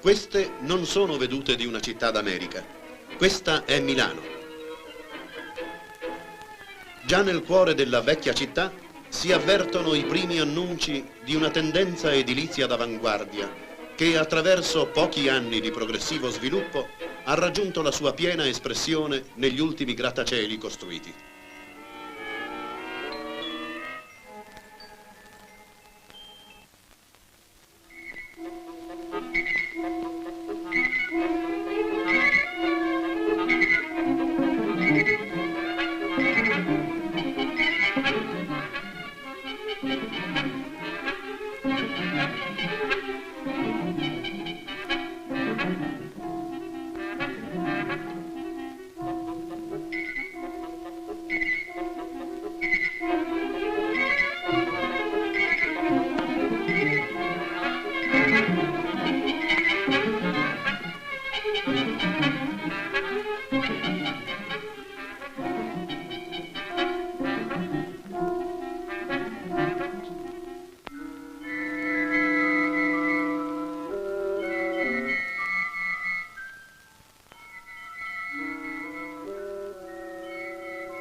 Queste non sono vedute di una città d'America. Questa è Milano. Già nel cuore della vecchia città si avvertono i primi annunci di una tendenza edilizia d'avanguardia che attraverso pochi anni di progressivo sviluppo ha raggiunto la sua piena espressione negli ultimi grattacieli costruiti.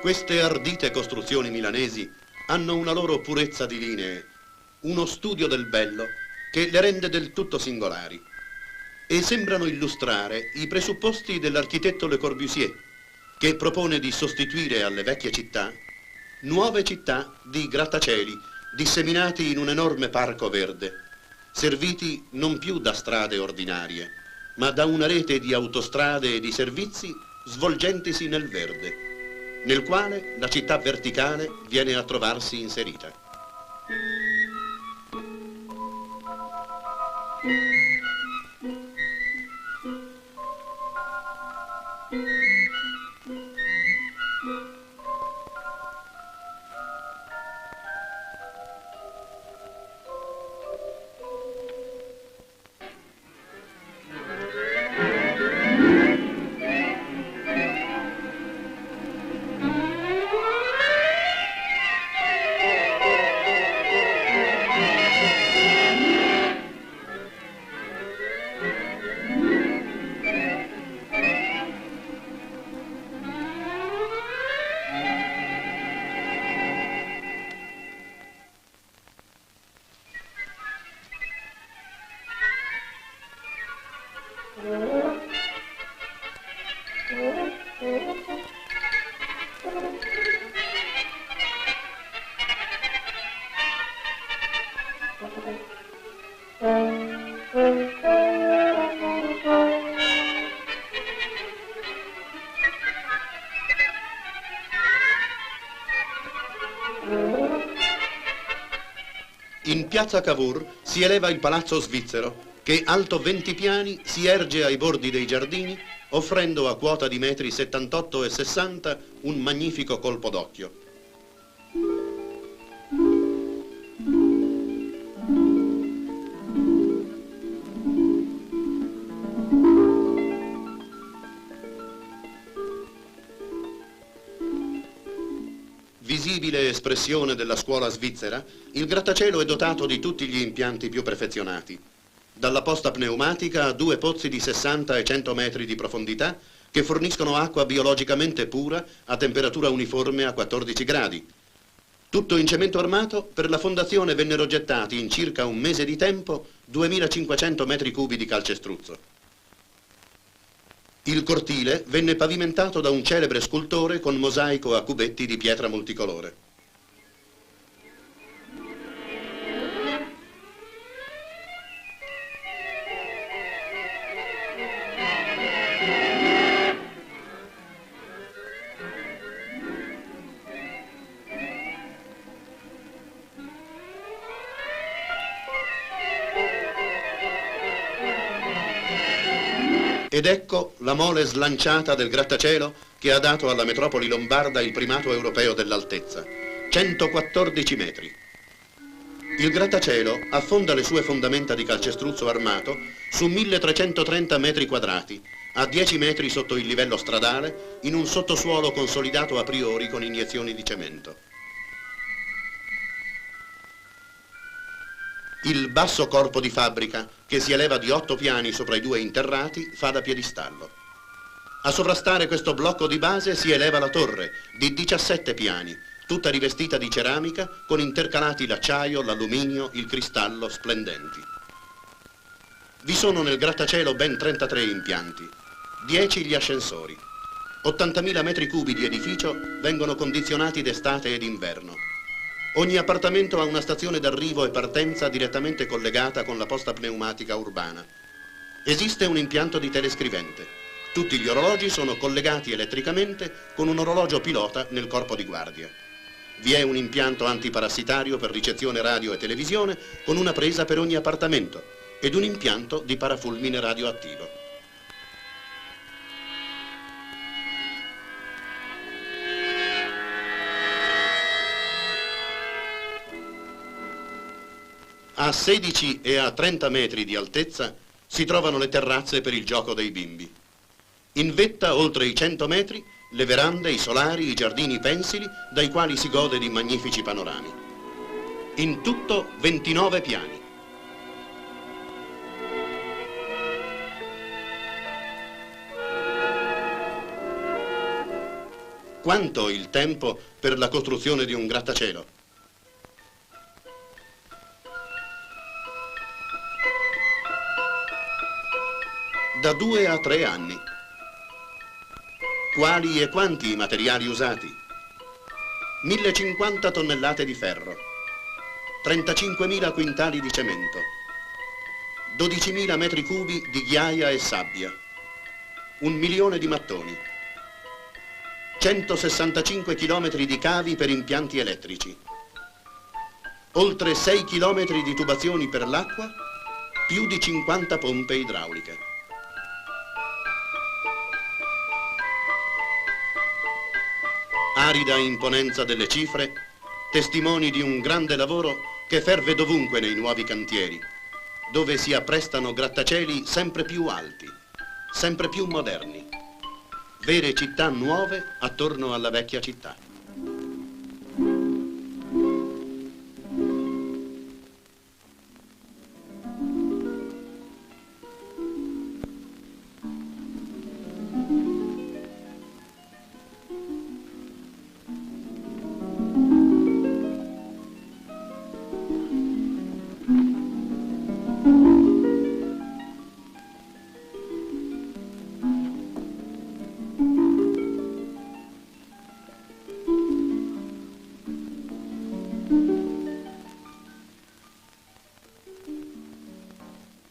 Queste ardite costruzioni milanesi hanno una loro purezza di linee, uno studio del bello che le rende del tutto singolari e sembrano illustrare i presupposti dell'architetto Le Corbusier, che propone di sostituire alle vecchie città nuove città di grattacieli disseminati in un enorme parco verde, serviti non più da strade ordinarie, ma da una rete di autostrade e di servizi svolgentisi nel verde, nel quale la città verticale viene a trovarsi inserita. In piazza Cavour si eleva il Palazzo Svizzero, che alto 20 piani si erge ai bordi dei giardini, offrendo a quota di metri 78 e 60 un magnifico colpo d'occhio. Visibile espressione della scuola svizzera, il grattacielo è dotato di tutti gli impianti più perfezionati. Dalla posta pneumatica a 2 pozzi di 60 e 100 metri di profondità che forniscono acqua biologicamente pura a temperatura uniforme a 14 gradi. Tutto in cemento armato, per la fondazione vennero gettati in circa un mese di tempo 2500 metri cubi di calcestruzzo. Il cortile venne pavimentato da un celebre scultore con mosaico a cubetti di pietra multicolore. Ed ecco la mole slanciata del grattacielo che ha dato alla metropoli lombarda il primato europeo dell'altezza, 114 metri. Il grattacielo affonda le sue fondamenta di calcestruzzo armato su 1330 metri quadrati, a 10 metri sotto il livello stradale, in un sottosuolo consolidato a priori con iniezioni di cemento. Il basso corpo di fabbrica, che si eleva di 8 piani sopra i 2 interrati, fa da piedistallo. A sovrastare questo blocco di base si eleva la torre, di 17 piani, tutta rivestita di ceramica, con intercalati l'acciaio, l'alluminio, il cristallo splendenti. Vi sono nel grattacielo ben 33 impianti, 10 gli ascensori. 80.000 metri cubi di edificio vengono condizionati d'estate ed inverno. Ogni appartamento ha una stazione d'arrivo e partenza direttamente collegata con la posta pneumatica urbana. Esiste un impianto di telescrivente. Tutti gli orologi sono collegati elettricamente con un orologio pilota nel corpo di guardia. Vi è un impianto antiparassitario per ricezione radio e televisione con una presa per ogni appartamento ed un impianto di parafulmine radioattivo. A 16 e a 30 metri di altezza si trovano le terrazze per il gioco dei bimbi. In vetta, oltre i 100 metri, le verande, i solari, i giardini pensili, dai quali si gode di magnifici panorami. In tutto 29 piani. Quanto il tempo per la costruzione di un grattacielo? Da 2 a 3 anni. Quali e quanti i materiali usati? 1.050 tonnellate di ferro, 35.000 quintali di cemento, 12.000 metri cubi di ghiaia e sabbia, 1 milione di mattoni, 165 chilometri di cavi per impianti elettrici, oltre 6 chilometri di tubazioni per l'acqua, più di 50 pompe idrauliche. Arida imponenza delle cifre, testimoni di un grande lavoro che ferve dovunque nei nuovi cantieri, dove si apprestano grattacieli sempre più alti, sempre più moderni, vere città nuove attorno alla vecchia città.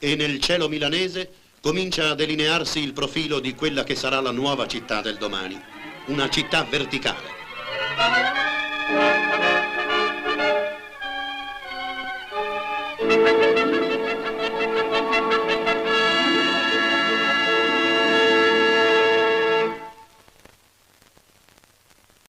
E nel cielo milanese comincia a delinearsi il profilo di quella che sarà la nuova città del domani, una città verticale.